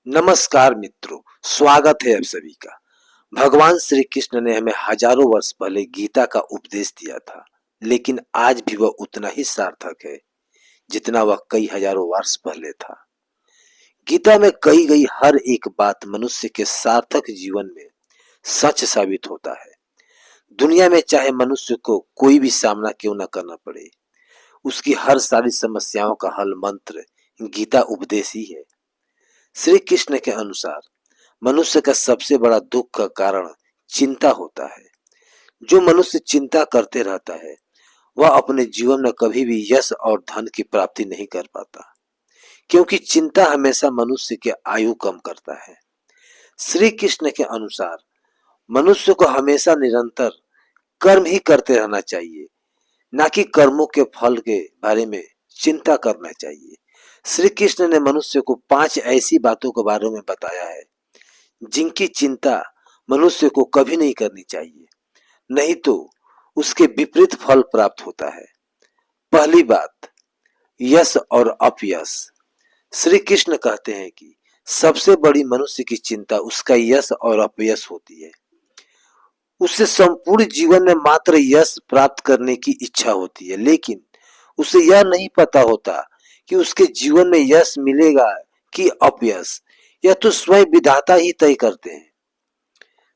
नमस्कार मित्रों, स्वागत है आप सभी का। भगवान श्री कृष्ण ने हमें हजारों वर्ष पहले गीता का उपदेश दिया था, लेकिन आज भी वह उतना ही सार्थक है जितना वह कई हजारों वर्ष पहले था। गीता में कही गई हर एक बात मनुष्य के सार्थक जीवन में सच साबित होता है। दुनिया में चाहे मनुष्य को कोई भी सामना क्यों न करना पड़े, उसकी हर सारी समस्याओं का हल मंत्र गीता उपदेश ही है। श्री कृष्ण के अनुसार मनुष्य का सबसे बड़ा दुख का कारण चिंता होता है। जो मनुष्य चिंता करते रहता है वह अपने जीवन में कभी भी यश और धन की प्राप्ति नहीं कर पाता, क्योंकि चिंता हमेशा मनुष्य की आयु कम करता है। श्री कृष्ण के अनुसार मनुष्य को हमेशा निरंतर कर्म ही करते रहना चाहिए, ना कि कर्मों के फल के बारे में चिंता करना चाहिए। श्री कृष्ण ने मनुष्य को 5 ऐसी बातों के बारे में बताया है जिनकी चिंता मनुष्य को कभी नहीं करनी चाहिए, नहीं तो उसके विपरीत फल प्राप्त होता है। पहली बात, यश और अपयश। श्री कृष्ण कहते हैं कि सबसे बड़ी मनुष्य की चिंता उसका यश और अपयश होती है। उससे संपूर्ण जीवन में मात्र यश प्राप्त करने की इच्छा होती है, लेकिन उसे यह नहीं पता होता कि उसके जीवन में यश मिलेगा कि अपयश, यह तो स्वयं विधाता ही तय करते हैं।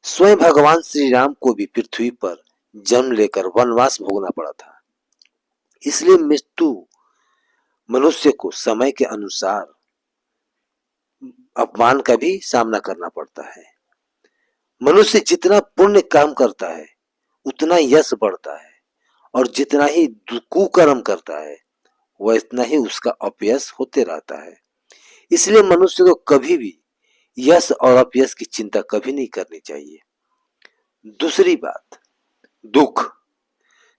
स्वयं भगवान श्री राम को भी पृथ्वी पर जन्म लेकर वनवास भोगना पड़ा था। इसलिए मृत्यु मनुष्य को समय के अनुसार अपमान का भी सामना करना पड़ता है। मनुष्य जितना पुण्य काम करता है उतना यश बढ़ता है, और जितना ही कुकर्म करता है वह इतना ही उसका अपयश होते रहता है। इसलिए मनुष्य को कभी भी यश और अपयश की चिंता कभी नहीं करनी चाहिए। दूसरी बात, दुख।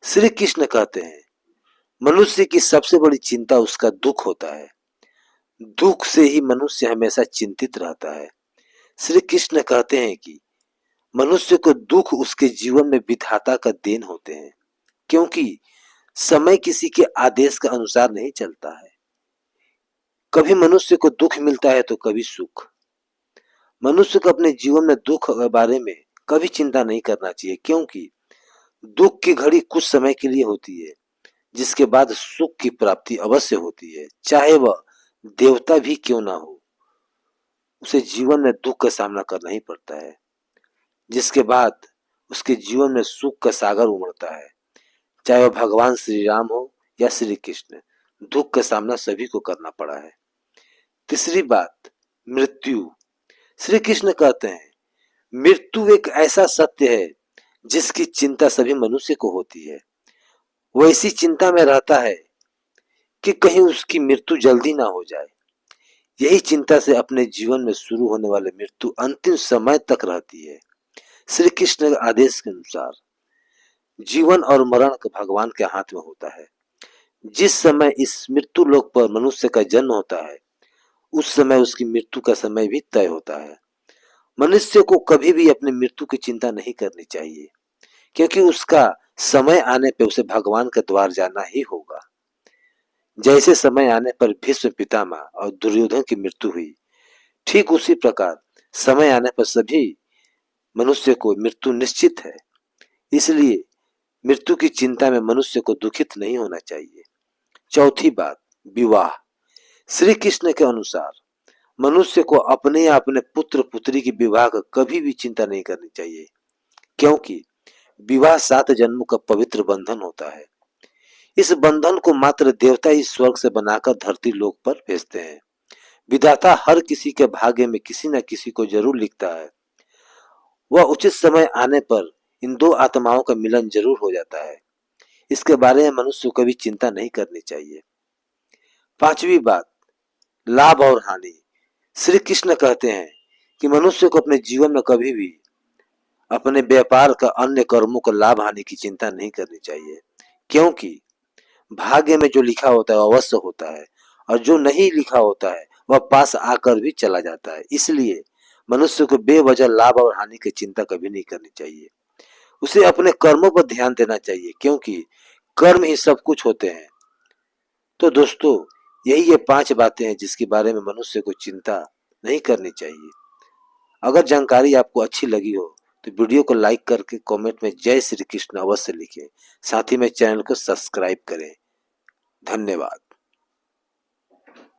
श्री कृष्ण कहते हैं मनुष्य की सबसे बड़ी चिंता उसका दुख होता है। दुख से ही मनुष्य हमेशा चिंतित रहता है। श्री कृष्ण कहते हैं कि मनुष्य को दुख उसके जीवन में विधाता का देन होते हैं, क्योंकि समय किसी के आदेश के अनुसार नहीं चलता है। कभी मनुष्य को दुख मिलता है तो कभी सुख। मनुष्य को अपने जीवन में दुख के बारे में कभी चिंता नहीं करना चाहिए, क्योंकि दुख की घड़ी कुछ समय के लिए होती है, जिसके बाद सुख की प्राप्ति अवश्य होती है। चाहे वह देवता भी क्यों ना हो, उसे जीवन में दुख का सामना करना ही पड़ता है, जिसके बाद उसके जीवन में सुख का सागर उमड़ता है। चाहे वह भगवान श्री राम हो या श्री कृष्ण, दुख का सामना सभी को करना पड़ा है। तीसरी बात, मृत्यु। श्री कृष्ण कहते हैं मृत्यु एक ऐसा सत्य है जिसकी चिंता सभी मनुष्य को होती है। वह इसी चिंता में रहता है कि कहीं उसकी मृत्यु जल्दी ना हो जाए। यही चिंता से अपने जीवन में शुरू होने वाले मृत्यु अंतिम समय तक रहती है। श्री कृष्ण के आदेश के अनुसार जीवन और मरण का भगवान के हाथ में होता है। जिस समय इस मृत्यु लोक पर मनुष्य का जन्म होता है, उस समय उसकी मृत्यु का समय भी तय होता है। मनुष्य को कभी भी अपनी मृत्यु की चिंता नहीं करनी चाहिए, क्योंकि उसका समय आने पर उसे भगवान के द्वार जाना ही होगा। जैसे समय आने पर भीष्म पितामह और दुर्योधन की मृत्यु हुई, ठीक उसी प्रकार समय आने पर सभी मनुष्य को मृत्यु निश्चित है। इसलिए मृत्यु की चिंता में मनुष्य को दुखित नहीं होना चाहिए। चौथी बात, विवाह। श्री कृष्ण के अनुसार मनुष्य को अपने या अपने पुत्र पुत्री की विवाह का कभी भी चिंता नहीं करनी चाहिए, क्योंकि विवाह 7 जन्मों का पवित्र बंधन होता है। इस बंधन को मात्र देवता ही स्वर्ग से बनाकर धरती लोक पर भेजते हैं। विधाता हर किसी के भाग्य में किसी न किसी को जरूर लिखता है। वह उचित समय आने पर इन 2 आत्माओं का मिलन जरूर हो जाता है। इसके बारे में मनुष्य को कभी चिंता नहीं करनी चाहिए। पांचवी बात, लाभ और हानि। श्री कृष्ण कहते हैं कि मनुष्य को अपने जीवन में कभी भी अपने व्यापार का अन्य कर्मों का लाभ हानि की चिंता नहीं करनी चाहिए, क्योंकि भाग्य में जो लिखा होता है वह अवश्य होता है, और जो नहीं लिखा होता है वह पास आकर भी चला जाता है। इसलिए मनुष्य को बेवजह लाभ और हानि की चिंता कभी नहीं करनी चाहिए। उसे अपने कर्मों पर ध्यान देना चाहिए, क्योंकि कर्म ही सब कुछ होते हैं। तो दोस्तों, यही ये 5 बातें हैं जिसके बारे में मनुष्य को चिंता नहीं करनी चाहिए। अगर जानकारी आपको अच्छी लगी हो तो वीडियो को लाइक करके कमेंट में जय श्री कृष्ण अवश्य लिखें। साथ ही में चैनल को सब्सक्राइब करें। धन्यवाद।